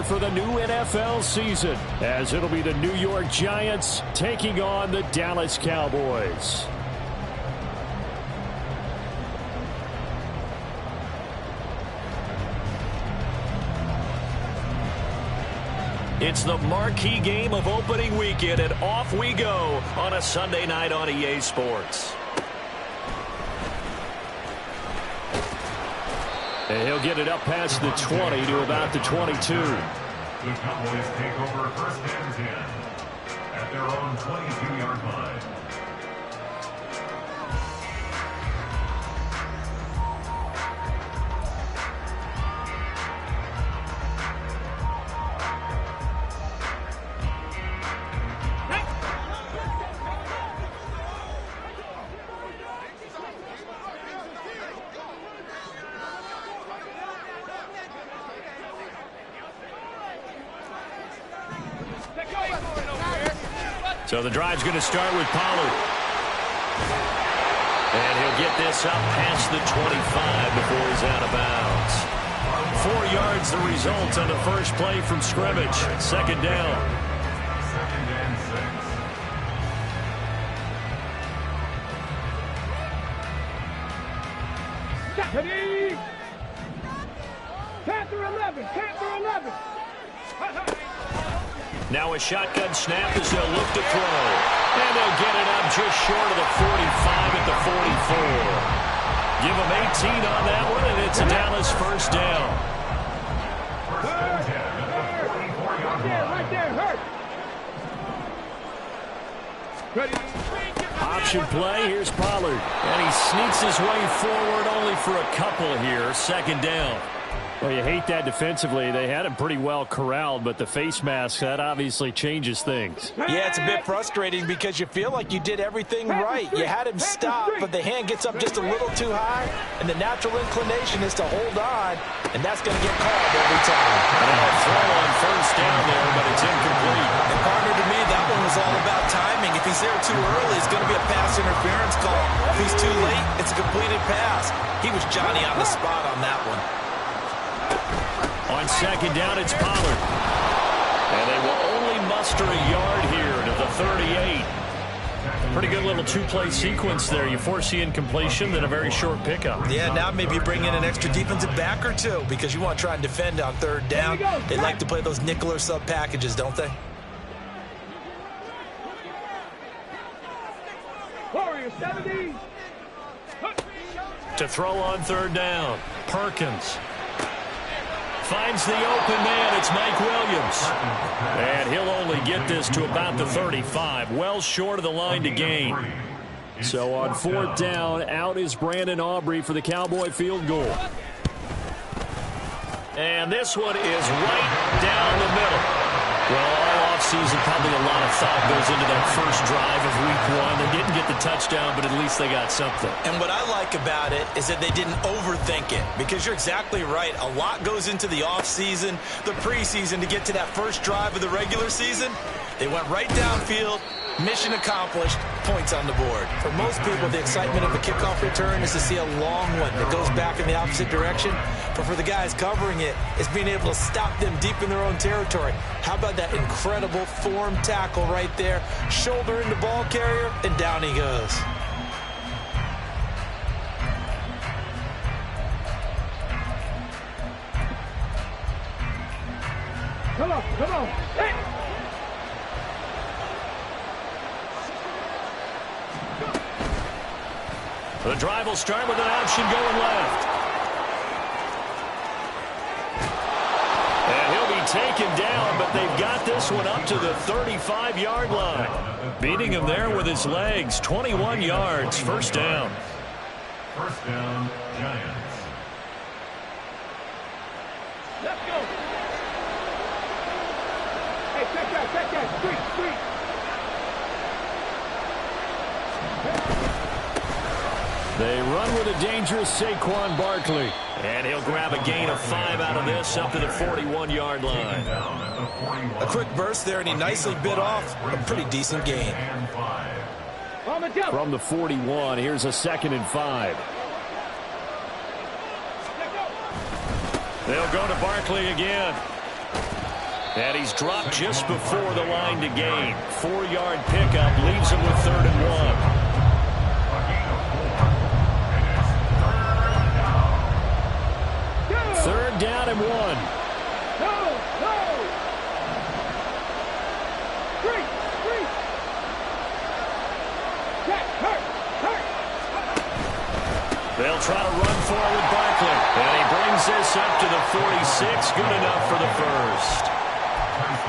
for the new NFL season, as it'll be the New York Giants taking on the Dallas Cowboys. It's the marquee game of opening weekend, and off we go on a Sunday night on EA Sports. And he'll get it up past the 20 to about the 22. The Cowboys take over first and 10 at their own 22-yard line. So the drive's going to start with Pollard. And he'll get this up past the 25 before he's out of bounds. 4 yards the result on the first play from scrimmage. Second down. Second and 6. Deputy! Panther 11! Panther 11! Now a shotgun snap as they'll look to throw. And they'll get it up just short of the 45 at the 44. Give them 18 on that one, and it's a Dallas first down. First and 10 at the 44-yard line. Right there, hurt! Ready? Option play, here's Pollard. And he sneaks his way forward only for a couple here. Second down. Well, you hate that defensively. They had him pretty well corralled, but the face mask, that obviously changes things. Yeah, it's a bit frustrating because you feel like you did everything right. You had him stop, but the hand gets up just a little too high, and the natural inclination is to hold on, and that's going to get called every time. And a throw on first down there, but it's incomplete. And partner, to me, that one was all about timing. If he's there too early, it's going to be a pass interference call. If he's too late, it's a completed pass. He was Johnny on the spot on that one. On second down, it's Pollard. And they will only muster a yard here to the 38. Pretty good little two-play sequence there. You force the incompletion, then a very short pickup. Yeah, now maybe you bring in an extra defensive back or two because you want to try and defend on third down. They like to play those nickel or sub packages, don't they? Warrior 70! To throw on third down, Perkins. Finds the open man. It's Mike Williams. And he'll only get this to about the 35. Well short of the line to gain. So on fourth down, out is Brandon Aubrey for the Cowboy field goal. And this one is right down the middle. Well, all offseason, probably a lot of thought goes into that first drive of week one. They didn't get the touchdown, but at least they got something. And what I like about it is that they didn't overthink it, because you're exactly right. A lot goes into the offseason, the preseason, to get to that first drive of the regular season. They went right downfield. Mission accomplished, points on the board. For most people, the excitement of the kickoff return is to see a long one that goes back in the opposite direction. But for the guys covering it, it's being able to stop them deep in their own territory. How about that incredible form tackle right there? Shoulder in the ball carrier, and down he goes. Come on, come on! Hey! The drive will start with an option going left. And he'll be taken down, but they've got this one up to the 35-yard line. Beating him there with his legs. 21 yards, first down. First down, Giants. Let's go! Hey, check that, street. They run with a dangerous Saquon Barkley. And he'll grab a gain of 5 out of this up to the 41-yard line. A quick burst there, and he nicely bit off a pretty decent gain. From the 41, here's a 2nd and 5. They'll go to Barkley again. And he's dropped just before the line to gain. 4-yard pickup leaves him with 3rd and 1. Third down and 1. No. 3. Check. Hurt. They'll try to run forward with Barkley. And he brings this up to the 46. Good enough for the first.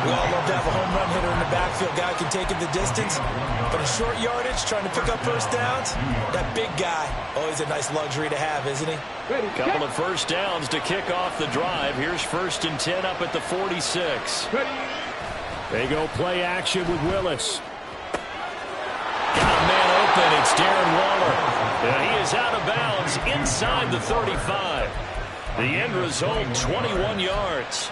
We all love to have a home run hitter in the backfield. Guy can take it the distance. But in short yardage, trying to pick up first downs, that big guy, always a nice luxury to have, isn't he? Ready. Couple of first downs to kick off the drive. Here's 1st and 10 up at the 46. Ready. They go play action with Willis. Got a man open. It's Darren Waller. And he is out of bounds inside the 35. The end result, 21 yards.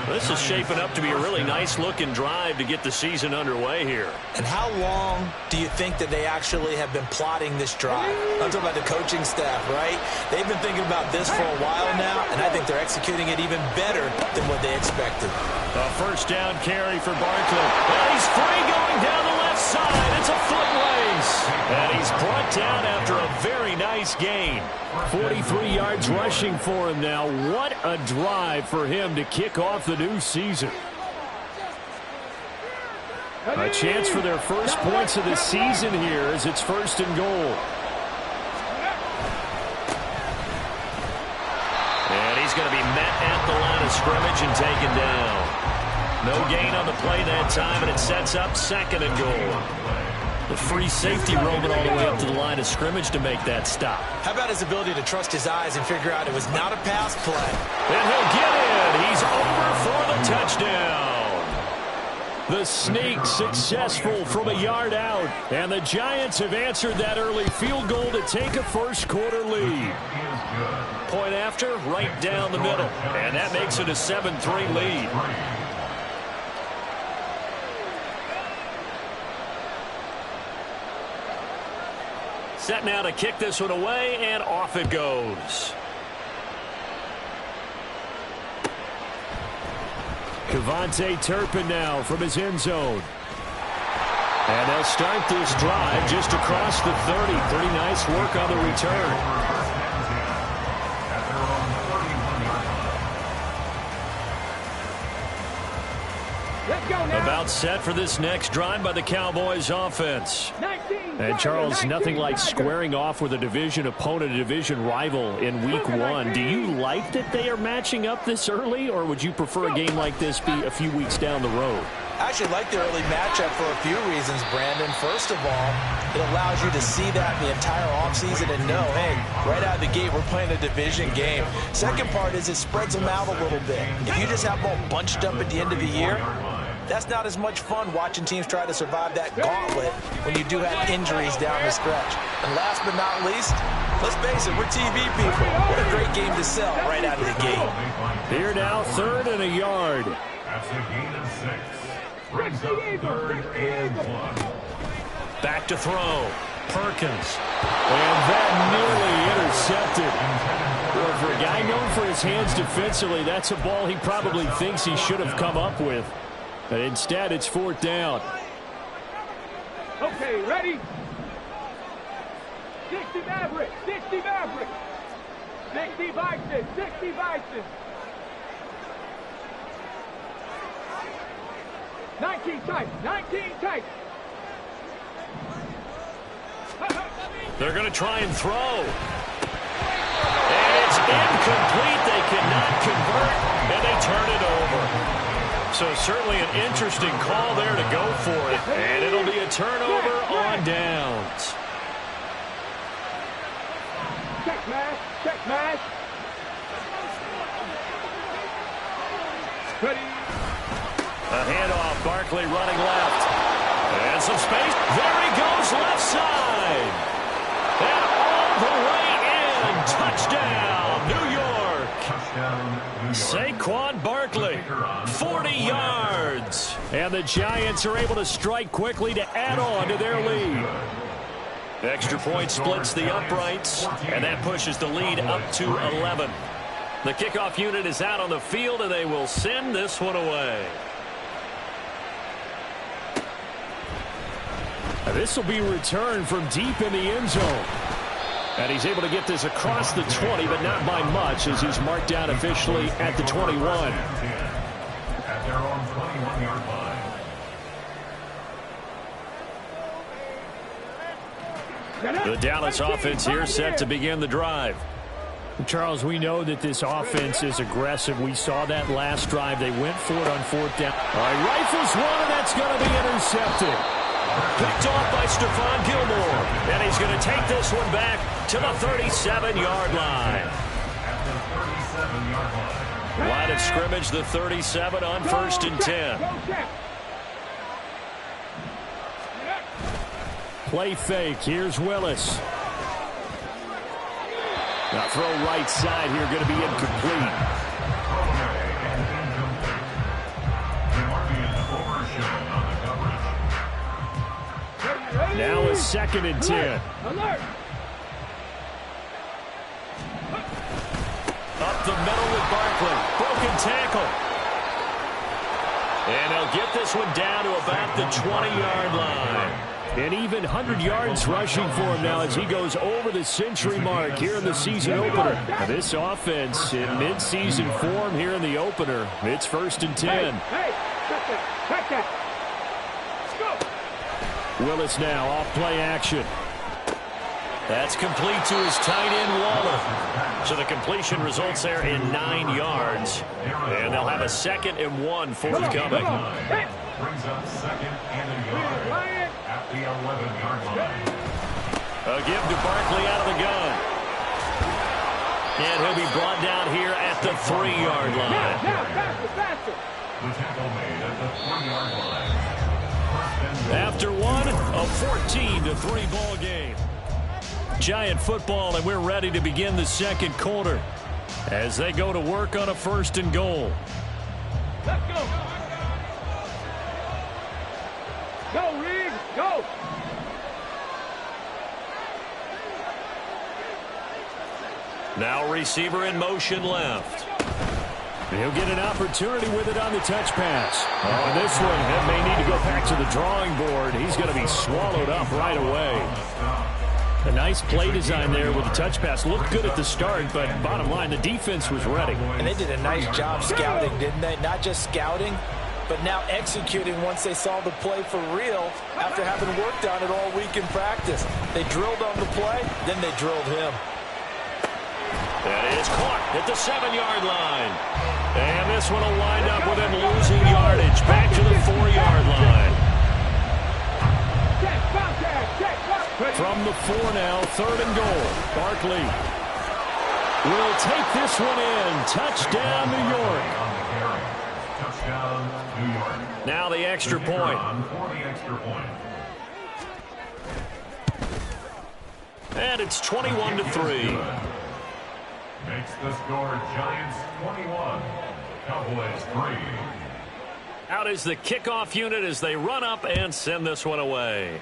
This is shaping up to be a really nice-looking drive to get the season underway here. And how long do you think that they actually have been plotting this drive? I'm talking about the coaching staff, right? They've been thinking about this for a while now, and I think they're executing it even better than what they expected. A first down carry for Barkley. And he's free going down the left side. It's a foot race. And he's brought down after a very nice gain. 43 yards rushing for him now. What a drive for him to kick off the new season. A chance for their first points of the season here as it's 1st and goal. And he's going to be met at the line of scrimmage and taken down. No gain on the play that time, and it sets up 2nd and goal. The free safety roaming all the way up to the line of scrimmage to make that stop. How about his ability to trust his eyes and figure out it was not a pass play? And he'll get in. He's over for the touchdown. The sneak successful from a yard out. And the Giants have answered that early field goal to take a first-quarter lead. Point after, right down the middle. And that makes it a 7-3 lead. Set now to kick this one away, and off it goes. Turpin now from his end zone. And they'll start this drive just across the 30. Pretty nice work on the return. About set for this next drive by the Cowboys offense. And Charles, nothing like squaring off with a division opponent, a division rival in week 1. Do you like that they are matching up this early, or would you prefer a game like this be a few weeks down the road? I actually like the early matchup for a few reasons, Brandon. First of all, it allows you to see that in the entire offseason and know, hey, right out of the gate, we're playing a division game. Second part is it spreads them out a little bit. If you just have them all bunched up at the end of the year, that's not as much fun watching teams try to survive that gauntlet when you do have injuries down the stretch. And last but not least, let's face it, we're TV people. What a great game to sell right out of the gate. Here now, 3rd and a yard. That's a gain of 6. Brings up 3rd and 1. Back to throw. Perkins. And that nearly intercepted. Well, for a guy known for his hands defensively, that's a ball he probably thinks he should have come up with. But instead, it's 4th down. Okay, ready? 60 Mavericks, 60 Mavericks. 60 Bison, 60 Bison. 19 tight, 19 tight. They're going to try and throw. And it's incomplete. They cannot convert, and they turn it over. So certainly an interesting call there to go for it. And it'll be a turnover on downs. Check mash, check mash. Ready. A handoff, Barkley running left. And some space. There he goes, left side. And all the way in. Touchdown, New York. Touchdown, New York. Saquon Barkley, 40 yards. And the Giants are able to strike quickly to add on to their lead. Extra point splits the uprights, and that pushes the lead up to 11. The kickoff unit is out on the field, and they will send this one away. This will be returned from deep in the end zone. And he's able to get this across the 20, but not by much, as he's marked down officially at the 21. At their own 21-yard line. The Dallas offense here set to begin the drive. Charles, we know that this offense is aggressive. We saw that last drive. They went for it on fourth down. All right, rifles one, and that's going to be intercepted. Picked off by Stephon Gilmore. And he's going to take this one back to the 37-yard line. At the 37-yard line. Line of scrimmage, the 37 on 1st and 10. Play fake. Here's Willis. Now throw right side here, going to be incomplete. Now a 2nd and 10. Up the middle with Barkley. Broken tackle. And they'll get this one down to about the 20-yard line. And even 100 yards rushing for him now as he goes over the century mark here in the season opener. Now this offense in mid-season form here in the opener. It's 1st and 10. Check that. Willis now off play action. That's complete to his tight end, Waller. So the completion results there in 9 yards. And they'll have a 2nd and 1 forthcoming. Brings up 2nd and a yard at the 11-yard line. A give to Barkley out of the gun. And he'll be brought down here at the 3-yard line. Faster. The tackle made at the 3-yard line. After one, a 14-3 ball game. Giant football, and we're ready to begin the second quarter as they go to work on a 1st and goal. Let's go. Go, Reed. Go. Now receiver in motion left. He'll get an opportunity with it on the touch pass. Oh, and this one, that may need to go back to the drawing board. He's going to be swallowed up right away. A nice play design there with the touch pass. Looked good at the start, but bottom line, the defense was ready. And they did a nice job scouting, didn't they? Not just scouting, but now executing once they saw the play for real after having worked on it all week in practice. They drilled on the play, then they drilled him. That is caught at the 7-yard line. And this one will wind up with him losing yardage back to the 4-yard line. From the 4 now, 3rd and goal. Barkley will take this one in. Touchdown, New York. Touchdown, New York. Now the extra point. For the extra point. And it's 21-3. Makes the score Giants 21, Cowboys 3. Out is the kickoff unit as they run up and send this one away.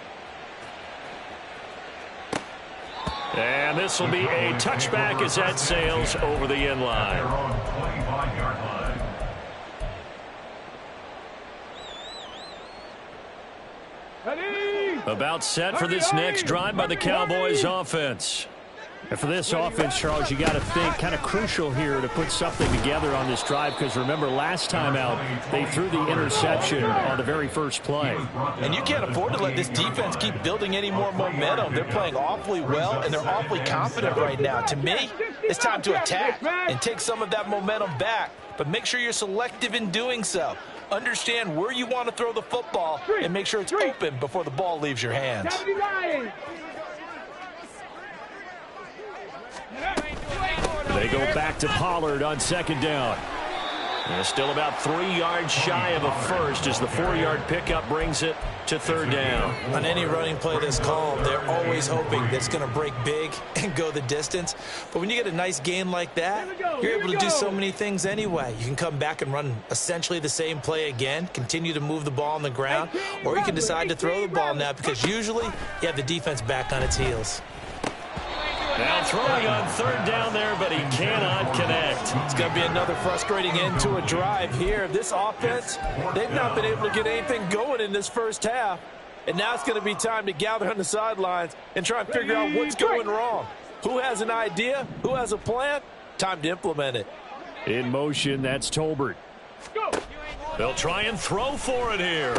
And this will be a touchback as that sails over the end line. Their own 25-yard line. About set for this next drive by the Cowboys offense. And for this offense, Charles, you got to think kind of crucial here to put something together on this drive, because remember last time out they threw the interception on the very first play. And you can't afford to let this defense keep building any more momentum. They're playing awfully well, and they're awfully confident right now. To me, it's time to attack and take some of that momentum back, but make sure you're selective in doing so. Understand where you want to throw the football and make sure it's open before the ball leaves your hands. They go back to Pollard on 2nd down. And still about 3 yards shy of a first as the 4-yard pickup brings it to 3rd down. On any running play that's called, they're always hoping that it's going to break big and go the distance. But when you get a nice gain like that, you're able to do so many things anyway. You can come back and run essentially the same play again, continue to move the ball on the ground, or you can decide to throw the ball now because usually you have the defense back on its heels. Now throwing on third down there, but he cannot connect. It's going to be another frustrating end to a drive here. This offense, they've not been able to get anything going in this first half. And now it's going to be time to gather on the sidelines and try and figure out what's going wrong. Who has an idea? Who has a plan? Time to implement it. In motion, that's Tolbert. They'll try and throw for it here.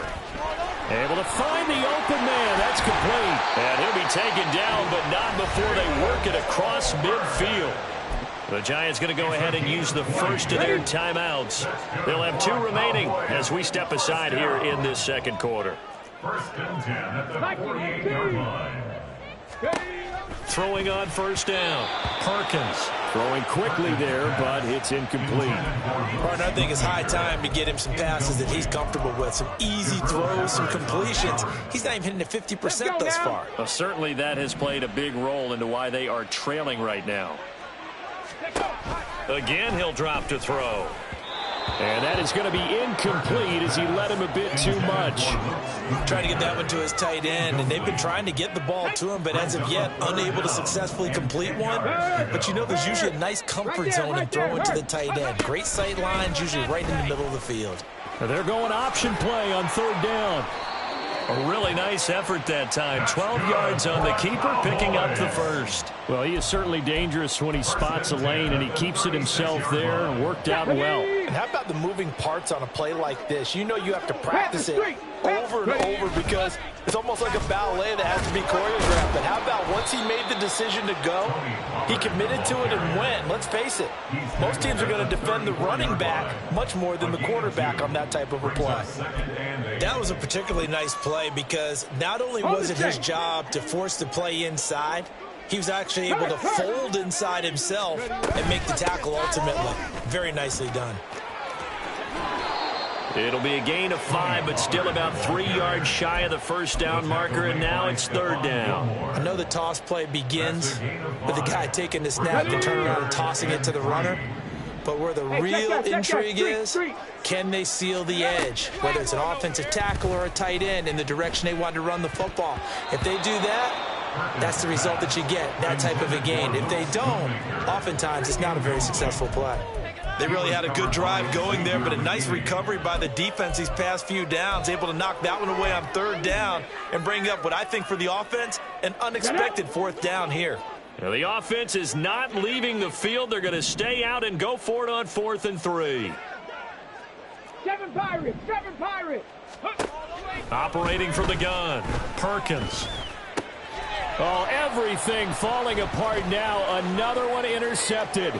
Able to find the open man. That's complete. And he'll be taken down, but not before they work it across midfield. The Giants going to go ahead and use the first of their timeouts. They'll have 2 remaining as we step aside here in this second quarter. First and 10 at the 48-yard line. Throwing on first down. Perkins. Throwing quickly there, but it's incomplete. Partner, I think it's high time to get him some passes that he's comfortable with. Some easy throws, some completions. He's not even hitting at 50% thus far. Well, certainly that has played a big role into why they are trailing right now. Again, he'll drop to throw. And that is going to be incomplete as he let him a bit too much. Trying to get that one to his tight end, and they've been trying to get the ball to him, but as of yet, unable to successfully complete one. But you know there's usually a nice comfort zone in throwing to the tight end. Great sight lines, usually right in the middle of the field. They're going option play on third down. A really nice effort that time. 12 yards on the keeper, picking up the first. Well, he is certainly dangerous when he spots a lane, and he keeps it himself there and worked out well. And how about the moving parts on a play like this? You know you have to practice it over and over because it's almost like a ballet that has to be choreographed. But how about once he made the decision to go, he committed to it and went. Let's face it, most teams are going to defend the running back much more than the quarterback on that type of a play. That was a particularly nice play because not only was it his job to force the play inside, he was actually able to fold inside himself and make the tackle ultimately. Very nicely done. It'll be a gain of 5, but still about 3 yards shy of the first down marker, and now it's third down. I know the toss play begins with the guy taking the snap and turning around and tossing it to the runner. But where the real intrigue is, can they seal the edge? Whether it's an offensive tackle or a tight end in the direction they want to run the football. If they do that, that's the result that you get, that type of a gain. If they don't, oftentimes it's not a very successful play. They really had a good drive going there, but a nice recovery by the defense these past few downs, able to knock that one away on third down and bring up what I think for the offense, an unexpected fourth down here. Now, the offense is not leaving the field. They're going to stay out and go for it on 4th and 3. 7 Pirates, 7 Pirates. Operating from the gun, Perkins. Oh, everything falling apart now. Another one intercepted.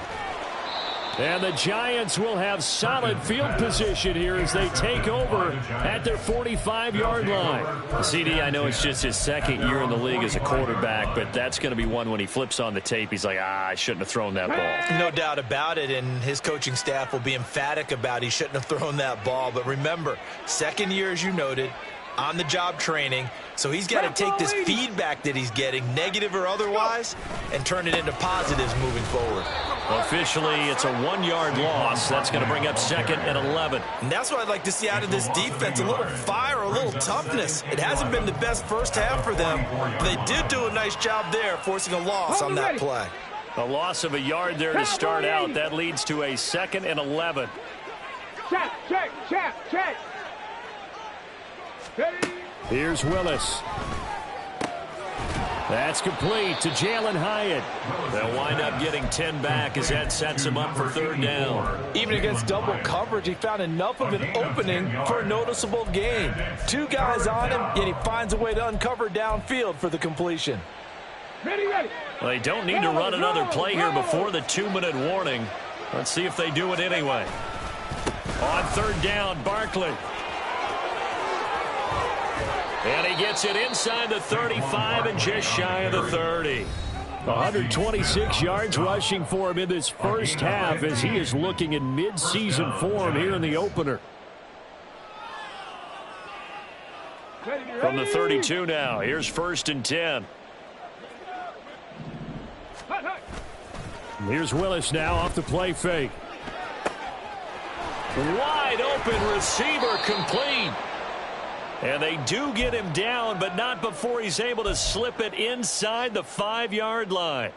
And the Giants will have solid field position here as they take over at their 45-yard line. CD, I know it's just his second year in the league as a quarterback, but that's going to be one when he flips on the tape, he's like, I shouldn't have thrown that ball. No doubt about it, and his coaching staff will be emphatic about he shouldn't have thrown that ball. But remember, second year, as you noted, on-the-job training, so he's got to take this feedback that he's getting, negative or otherwise, and turn it into positives moving forward. Officially, it's a 1-yard loss. That's going to bring up 2nd and 11. And that's what I'd like to see out of this defense, a little fire, a little toughness. It hasn't been the best first half for them. But they did do a nice job there, forcing a loss on that play. A loss of a yard there to start out. That leads to a 2nd and 11. Check, check, check, check. Here's Willis. That's complete to Jalen Hyatt. They'll wind up getting 10 back as that sets him up for third down. Even against double coverage, he found enough of an opening for a noticeable gain. 2 guys on him, yet he finds a way to uncover downfield for the completion. Ready, ready. Well, they don't need to run another play here before the 2-minute warning. Let's see if they do it anyway. On third down, Barkley. And he gets it inside the 35 and just shy of the 30. 126 yards rushing for him in this first half as he is looking in mid-season form here in the opener. From the 32 now, here's 1st and 10. Here's Willis now off the play fake. Wide open receiver, complete. And they do get him down, but not before he's able to slip it inside the 5-yard line.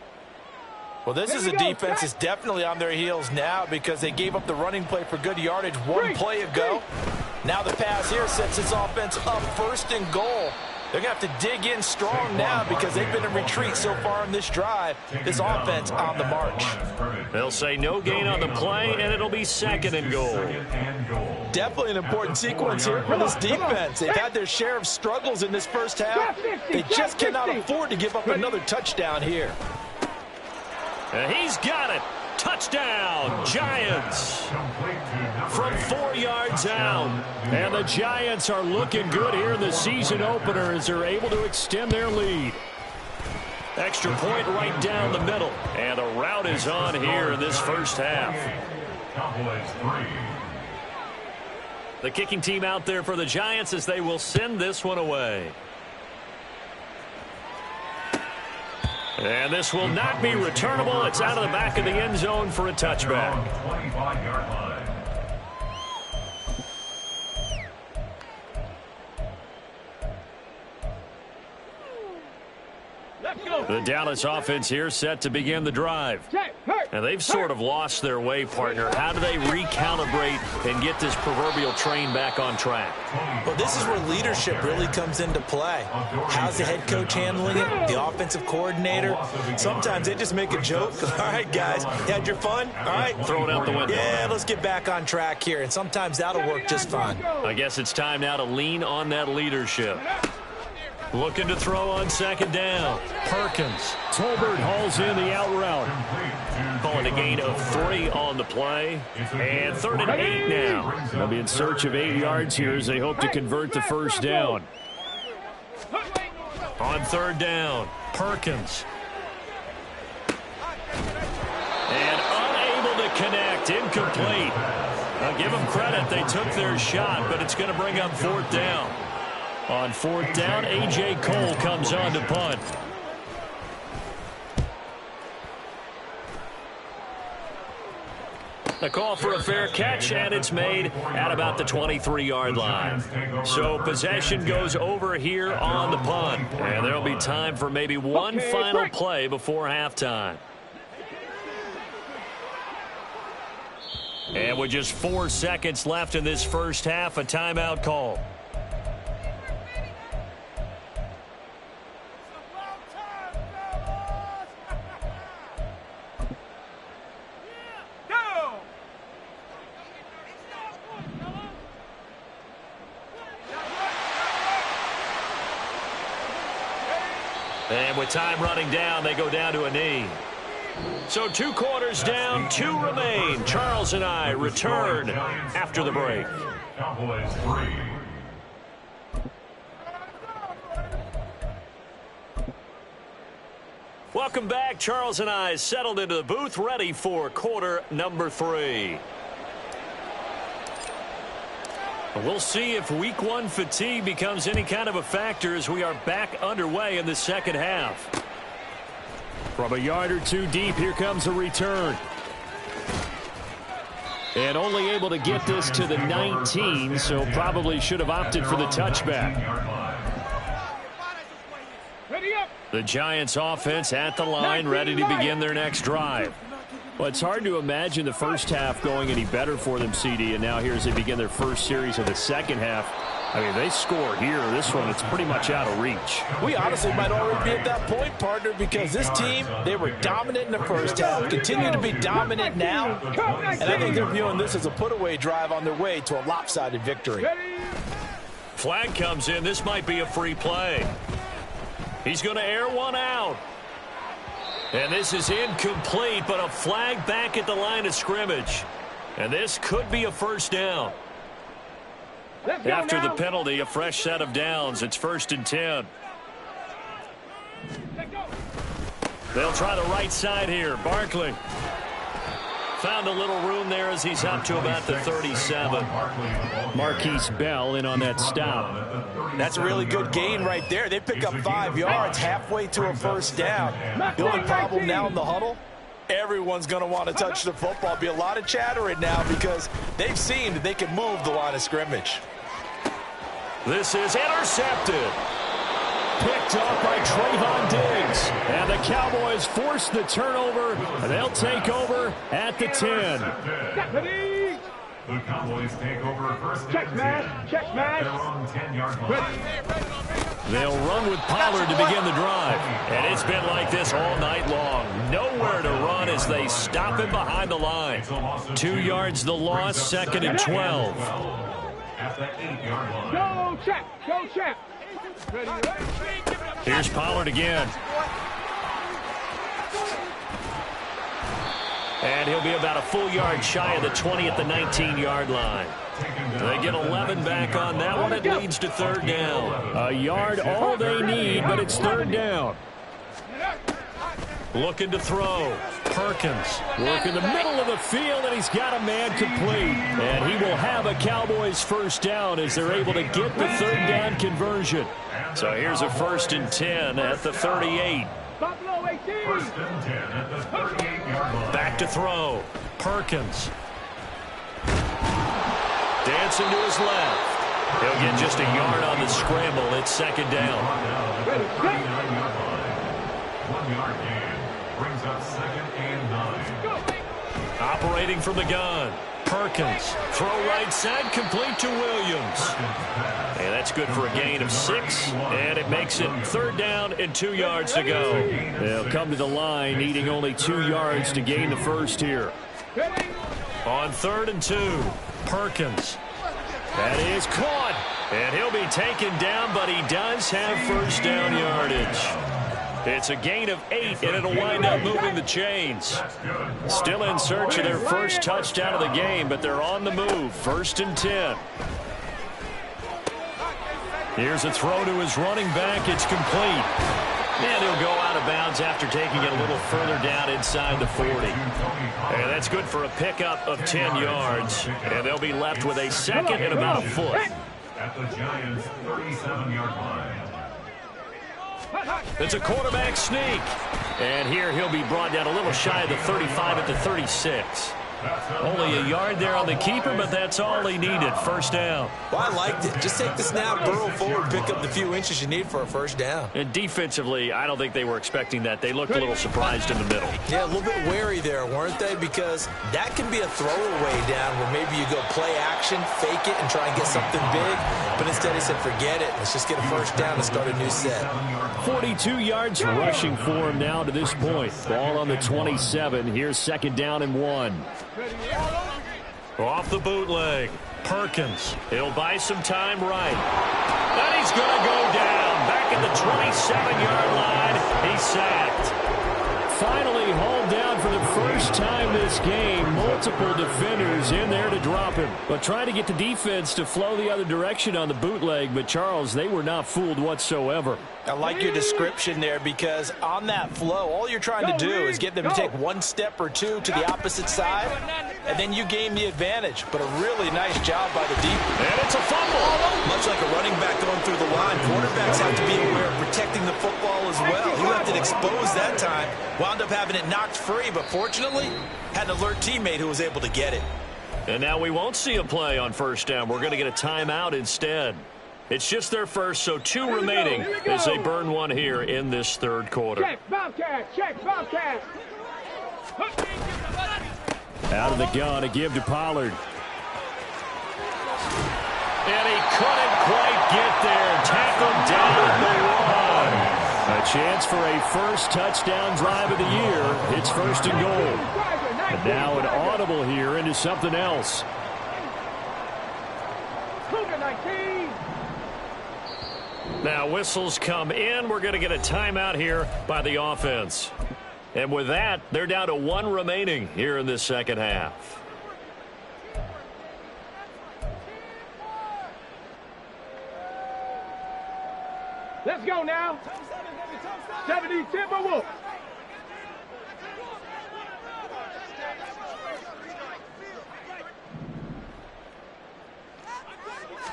Well, this is a defense that's definitely on their heels now because they gave up the running play for good yardage one play ago. Now the pass here sets this offense up 1st and goal. They're going to have to dig in strong now because they've been in retreat so far in this drive. This offense on the march. They'll say no gain on the play, and it'll be 2nd and goal. Definitely an important sequence here for this defense. They've had their share of struggles in this first half. They just cannot afford to give up another touchdown here. And he's got it. Touchdown, Giants. From 4 yards out. And the Giants are looking good here in the season opener as they're able to extend their lead. Extra point right down the middle. And the route is on here in this first half. The kicking team out there for the Giants as they will send this one away. And this will not be returnable. It's out of the back of the end zone for a touchback. The Dallas offense here set to begin the drive. And they've sort of lost their way, partner. How do they recalibrate and get this proverbial train back on track? Well, this is where leadership really comes into play. How's the head coach handling it? The offensive coordinator? Sometimes they just make a joke. All right, guys, you had your fun? All right. Throw it out the window. Yeah, let's get back on track here. And sometimes that'll work just fine. I guess it's time now to lean on that leadership. Looking to throw on 2nd down. Perkins. Tolbert hauls in the out route. Calling a gain of 3 on the play. And 3rd and 8 now. They'll be in search of 8 yards here as they hope to convert the first down. On 3rd down, Perkins. And unable to connect. Incomplete. I'll give them credit. They took their shot, but it's going to bring up 4th down. On 4th down, A.J. Cole comes on to punt. A call for a fair catch, and it's made at about the 23-yard line. So possession goes over here on the punt, and there'll be time for maybe one final play before halftime. And with just 4 seconds left in this first half, a timeout call. And with time running down, they go down to a knee. So 2 quarters down, 2 remain. Charles and I return after the break. Welcome back. Charles and I settled into the booth, ready for quarter number 3. We'll see if week 1 fatigue becomes any kind of a factor as we are back underway in the second half. From a yard or 2 deep, here comes a return. And only able to get this to the 19, so probably should have opted for the touchback. The Giants offense at the line, ready to begin their next drive. Well, it's hard to imagine the first half going any better for them, CD, and now here as they begin their first series of the second half. I mean, they score here. This one, it's pretty much out of reach. We honestly might already be at that point, partner, because this team, they were dominant in the first half, continue to be dominant now, and I think they're viewing this as a put-away drive on their way to a lopsided victory. Flag comes in. This might be a free play. He's going to air one out. And this is incomplete, but a flag back at the line of scrimmage. And this could be a first down. After the penalty, a fresh set of downs. It's 1st and 10. They'll try the right side here. Barkley found a little room there as he's up to about the 37. Marquise Bell in on that stop. That's a really good gain right there. They pick up 5 yards halfway to a first down. The only problem now in the huddle, everyone's going to want to touch the football. Be a lot of chattering now because they've seen that they can move the line of scrimmage. This is intercepted. Picked off by Trayvon Diggs. And the Cowboys force the turnover, and they'll take over at the 10. Deputy! The Cowboys take over first Check and smash, 10. check smash. Their own 10-yard line. They'll run with Pollard to begin the drive. And it's been like this all night long. Nowhere to run as they stop him behind the line. 2 yards the loss, 2nd and 12. At the 8-yard line. Go check, go check. Ready, ready. Here's Pollard again. And he'll be about a full yard shy of the 20 at the 19-yard line. They get 11 back on that one. It leads to 3rd down. A yard all they need, but it's 3rd down. Looking to throw. Perkins. Work in the middle of the field, and he's got a man complete. And he will have a Cowboys 1st down as they're able to get the 3rd down conversion. So here's a 1st and 10 at the 38. Buffalo 18. First and 10 at the 38-yard line. Back to throw. Perkins. Dancing to his left. He'll get just a yard on the scramble. It's 2nd down. Ready, set. 39-yard line. 1-yard gain. Brings up 2nd and 9. Operating from the gun. Perkins. Throw right side, complete to Williams. And that's good for a gain of 6. And it makes it 3rd down and 2 yards to go. They'll come to the line, needing only 2 yards to gain the 1st here. Ready. On 3rd and 2. Perkins. That is caught. And he'll be taken down, but he does have 1st down yardage. It's a gain of 8, and it'll wind up moving the chains. Still in search of their 1st touchdown of the game, but they're on the move. 1st and 10. Here's a throw to his running back. It's complete. And he'll go out of bounds after taking it a little further down inside the 40. And that's good for a pickup of 10 yards. And they'll be left with a 2nd and about a foot. At the Giants' 37-yard line. It's a quarterback sneak. And here he'll be brought down a little shy of the 35 at the 36. Only a yard there on the keeper, but that's all he needed. 1st down. Well, I liked it. Just take the snap, burrow forward, pick up the few inches you need for a 1st down. And defensively, I don't think they were expecting that. They looked a little surprised in the middle. Yeah, a little bit wary there, weren't they? Because that can be a throwaway down where maybe you go play action, fake it, and try and get something big. But instead he said, forget it. Let's just get a 1st down and start a new set. 42 yards rushing for him now to this point. Ball on the 27. Here's 2nd down and 1. Off the bootleg. Perkins. He'll buy some time right. And he's going to go down. Back at the 27-yard line. He's sacked. Finally hauled down for the 1st time this game. Multiple defenders in there to drop him. But trying to get the defense to flow the other direction on the bootleg. But, Charles, they were not fooled whatsoever. I like your description there because on that flow, all you're trying to do is get them to take 1 step or 2 to the opposite side, and then you gain the advantage. But a really nice job by the defense. And it's a fumble. Much like a running back going through the line, quarterbacks have to be aware of protecting the football as well. He left it exposed that time, wound up having it knocked free, but fortunately had an alert teammate who was able to get it. And now we won't see a play on 1st down. We're going to get a timeout instead. It's just their 1st, so 2 remaining as they burn 1 here in this 3rd quarter. Check, Bobcat, check, Bobcat. Out of the gun to give to Pollard. And he couldn't quite get there. Tackled down at the 1. A chance for a 1st touchdown drive of the year. It's 1st and goal. And now an audible here into something else. Cougar 19. Now whistles come in. We're going to get a timeout here by the offense. And with that, they're down to 1 remaining here in this 2nd half. Let's go now. 70 Timberwolves.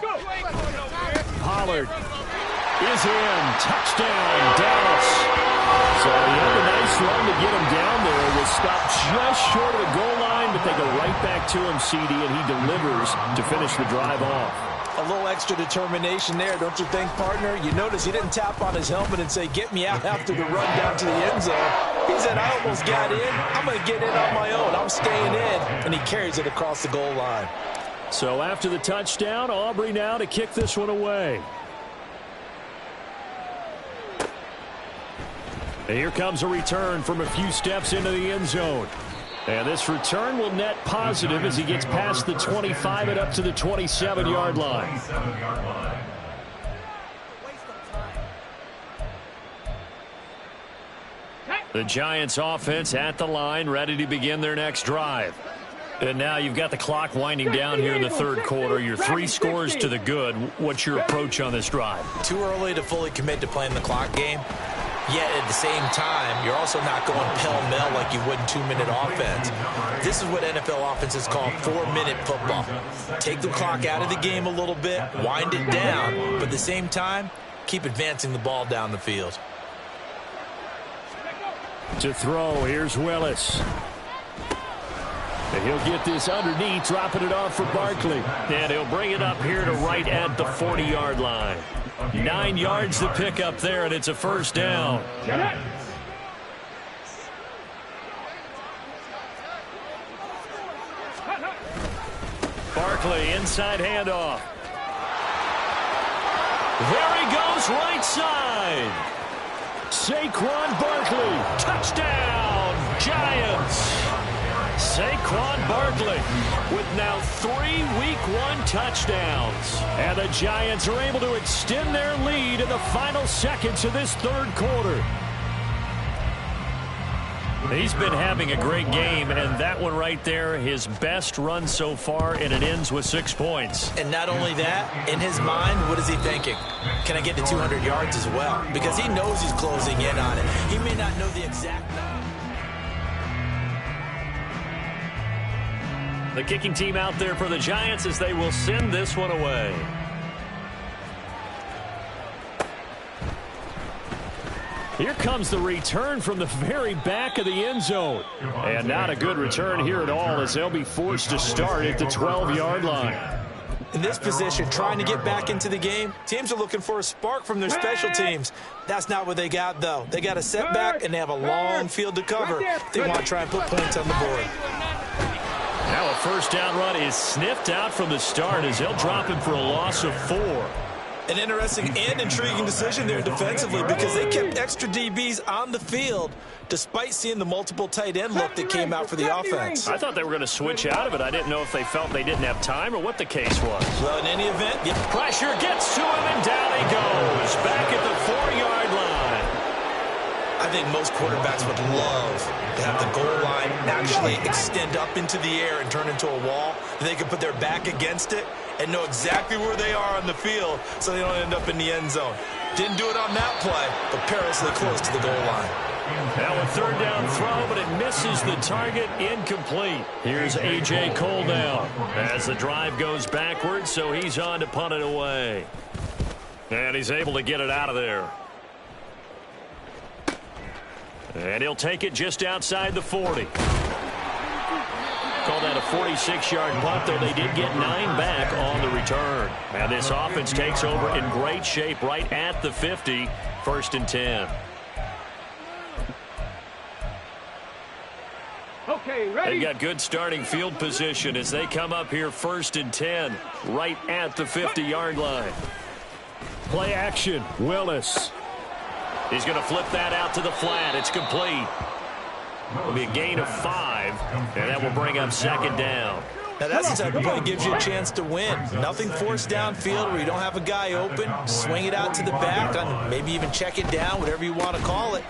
Go. Pollard is in. Touchdown, Dallas. So he had a nice run to get him down there. Was stopped just short of the goal line, but they go right back to him, CD, and he delivers to finish the drive off. A little extra determination there, don't you think, partner? You notice he didn't tap on his helmet and say, get me out after the run down to the end zone. He said, I almost got in. I'm going to get in on my own. I'm staying in. And he carries it across the goal line. So after the touchdown, Aubrey now to kick this one away. And here comes a return from a few steps into the end zone. And this return will net positive as he gets past the 25 and up to the 27-yard line. The Giants offense at the line, ready to begin their next drive. And now you've got the clock winding down here in the third quarter. You're 3 scores to the good. What's your approach on this drive? Too early to fully commit to playing the clock game. Yet at the same time, you're also not going pell-mell like you would in 2-minute offense. This is what NFL offenses call 4-minute football. Take the clock out of the game a little bit, wind it down, but at the same time, keep advancing the ball down the field. To throw, here's Willis. And he'll get this underneath, dropping it off for Barkley. And he'll bring it up here to right at the 40-yard line. 9 yards to pick up there, and it's a first down. Barkley, inside handoff. There he goes, right side. Saquon Barkley, touchdown, Giants. Saquon Barkley with now 3 Week 1 touchdowns. And the Giants are able to extend their lead in the final seconds of this third quarter. He's been having a great game, and that one right there, his best run so far, and it ends with 6 points. And not only that, in his mind, what is he thinking? Can I get to 200 yards as well? Because he knows he's closing in on it. He may not know the exact number. The kicking team out there for the Giants as they will send this one away. Here comes the return from the very back of the end zone. And not a good return here at all as they'll be forced to start at the 12-yard line. In this position, trying to get back into the game, teams are looking for a spark from their special teams. That's not what they got, though. They got a setback, and they have a long field to cover. They want to try and put points on the board. Now a first down run is sniffed out from the start as they'll drop him for a loss of 4. An interesting and intriguing decision there defensively because they kept extra DBs on the field despite seeing the multiple tight end look that came out for the offense. I thought they were going to switch out of it. I didn't know if they felt they didn't have time or what the case was. Well, in any event, pressure gets to him and down he goes. Back at the 4-yard line. I think most quarterbacks would love to have the goal line actually extend up into the air and turn into a wall. And they can put their back against it and know exactly where they are on the field so they don't end up in the end zone. Didn't do it on that play, but perilously close to the goal line. Now a third down throw, but it misses the target, incomplete. Here's A.J. Cole now as the drive goes backwards, so he's on to punt it away. And he's able to get it out of there. And he'll take it just outside the 40. Call that a 46-yard punt, though they did get 9 back on the return. And this offense takes over in great shape right at the 50, 1st and 10. Okay, ready? They've got good starting field position as they come up here 1st and 10, right at the 50-yard line. Play action, Willis. He's going to flip that out to the flat. It's complete. It'll be a gain of 5, and that will bring up 2nd down. Now that's the type of play that gives you a chance to win. Nothing forced downfield where you don't have a guy open. Swing it out to the back, on maybe even check it down, whatever you want to call it.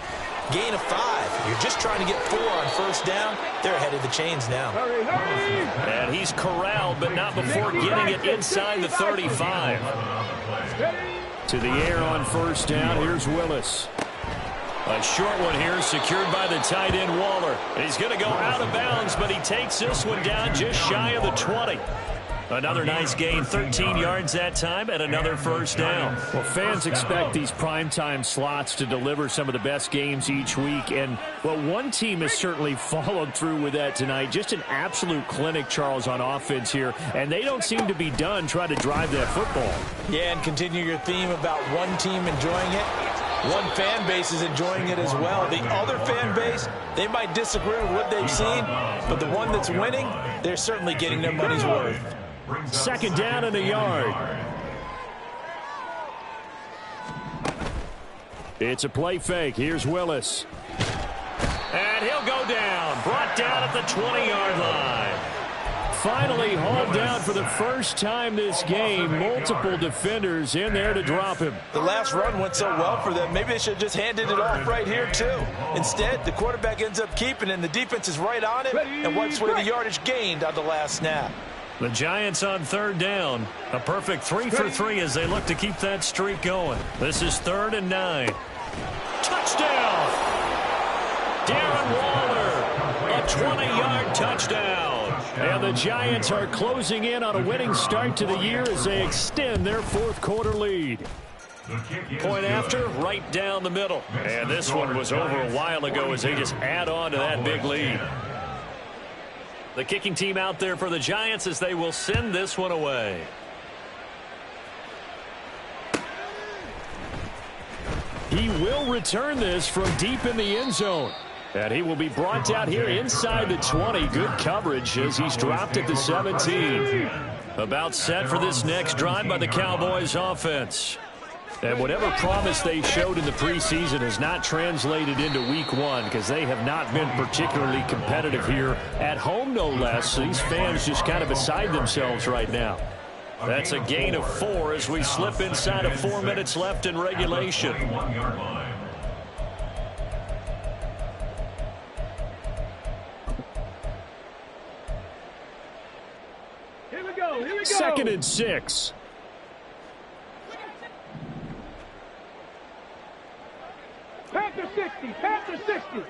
Gain of 5. You're just trying to get 4 on 1st down. They're ahead of the chains now. And he's corralled, but not before getting it inside the 35. To the air on 1st down. Here's Willis. A short one here secured by the tight end Waller. He's going to go out of bounds, but he takes this one down just shy of the 20. Another nice gain, 13 yards that time, and another first down. Well, fans expect these primetime slots to deliver some of the best games each week. And, well, one team has certainly followed through with that tonight. Just an absolute clinic, Charles, on offense here. And they don't seem to be done trying to drive that football. Yeah, and continue your theme about one team enjoying it. One fan base is enjoying it as well. The other fan base, they might disagree with what they've seen, but the one that's winning, they're certainly getting their money's worth. Second down and a yard. It's a play fake. Here's Willis. And he'll go down. Brought down at the 20-yard line. Finally hauled down for the first time this game. Multiple defenders in there to drop him. The last run went so well for them. Maybe they should have just handed it off right here, too. Instead, the quarterback ends up keeping it, and the defense is right on it and wipes away the yardage gained on the last snap. The Giants on third down. A perfect 3 for 3 as they look to keep that streak going. This is 3rd and 9. Touchdown! Darren Waller, a 20-yard touchdown. And the Giants are closing in on a winning start to the year as they extend their fourth quarter lead. Point after, right down the middle. And this one was over a while ago as they just add on to that big lead. The kicking team out there for the Giants as they will send this one away. He will return this from deep in the end zone. And he will be brought down here inside the 20. Good coverage as he's dropped at the 17. About set for this next drive by the Cowboys offense. And whatever promise they showed in the preseason has not translated into week one because they have not been particularly competitive here at home, no less. So these fans just kind of beside themselves right now. That's a gain of 4 as we slip inside of 4 minutes left in regulation. Here we go. 2nd and 6. Panther 60, Panther 60.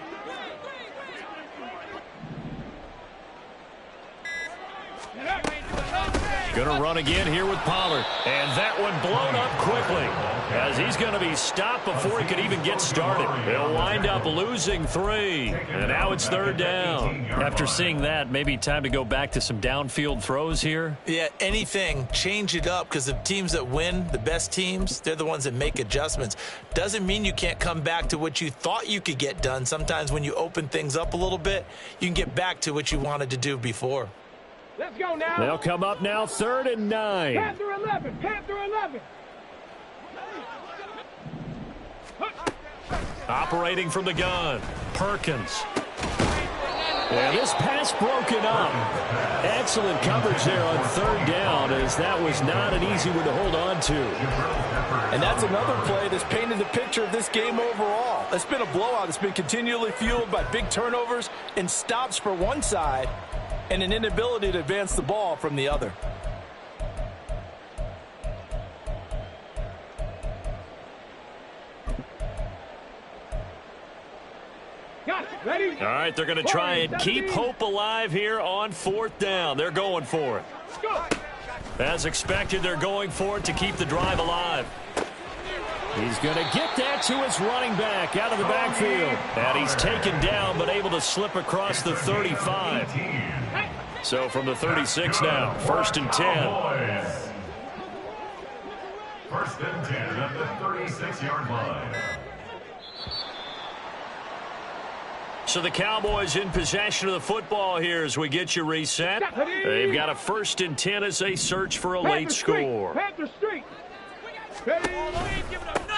Gonna run again here with Pollard. And that one blown up quickly as he's going to be stopped before he could even get started. He'll wind up losing 3. And now it's 3rd down. After seeing that, maybe time to go back to some downfield throws here. Yeah, anything. Change it up because the teams that win, the best teams, they're the ones that make adjustments. Doesn't mean you can't come back to what you thought you could get done. Sometimes when you open things up a little bit, you can get back to what you wanted to do before. Let's go now. They'll come up now 3rd and 9. Panther 11, Panther 11. Operating from the gun, Perkins. And this pass broken up. Excellent coverage there on 3rd down as that was not an easy one to hold on to. And that's another play that's painted the picture of this game overall. It's been a blowout. It's been continually fueled by big turnovers and stops for one side and an inability to advance the ball from the other. Got it. Ready? All right, they're going to try and keep hope alive here on 4th down. They're going for it. Go. As expected, they're going for it to keep the drive alive. He's going to get that to his running back out of the backfield. And he's taken down but able to slip across the 35. So from the 36 now, 1st and 10. 1st and 10 at the 36-yard line. So the Cowboys in possession of the football here as we get you reset. They've got a 1st and 10 as they search for a late score. Panther Street. Ready?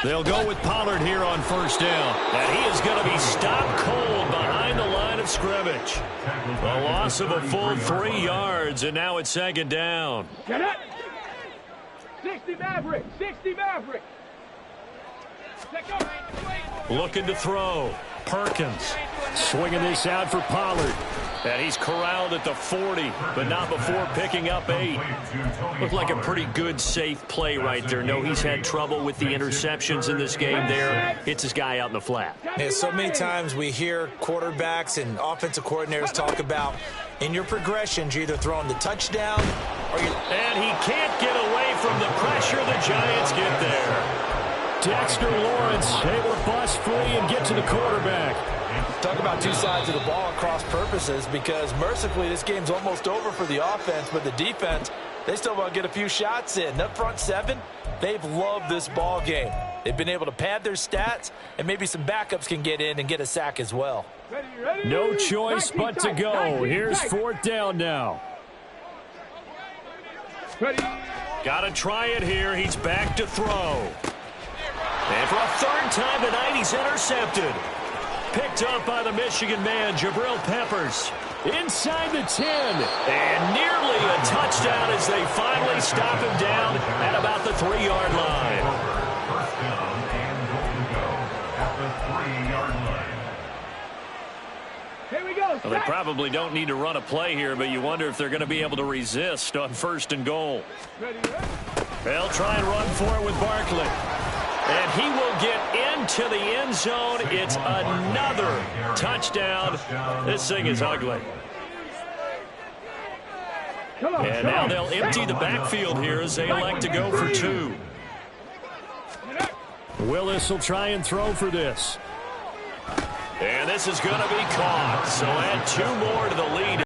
They'll go with Pollard here on 1st down. And he is going to be stopped cold behind the line of scrimmage. A loss of a full 3 yards, and now it's 2nd down. Get it. 60 Maverick. 60 Maverick. Looking to throw. Perkins. Swinging this out for Pollard. And he's corralled at the 40, but not before picking up 8. Looked like a pretty good, safe play right there. No, he's had trouble with the interceptions in this game there. Hits his guy out in the flat. Yeah, so many times we hear quarterbacks and offensive coordinators talk about in your progressions, you're either throwing the touchdown And he can't get away from the pressure. The Giants get there. Dexter Lawrence able to bust free and get to the quarterback. Talk about two sides of the ball at cross purposes, because mercifully this game's almost over for the offense, but the defense, they still want to get a few shots in. That front seven, they've loved this ball game. They've been able to pad their stats, and maybe some backups can get in and get a sack as well. No choice but to go. Here's fourth down now. Got to try it here. He's back to throw. And for a third time tonight, he's intercepted. Picked up by the Michigan man, Jabril Peppers. Inside the 10. And nearly a touchdown as they finally stop him down at about the 3-yard line. First down and goal to go at the 3-yard line. Here we go. Well, they probably don't need to run a play here, but you wonder if they're going to be able to resist on first and goal. They'll try and run for it with Barkley. And he will get into the end zone. It's another touchdown. This thing is ugly. And now they'll empty the backfield here as they elect to go for 2. Willis will try and throw for this. And this is going to be caught. So add 2 more to the lead.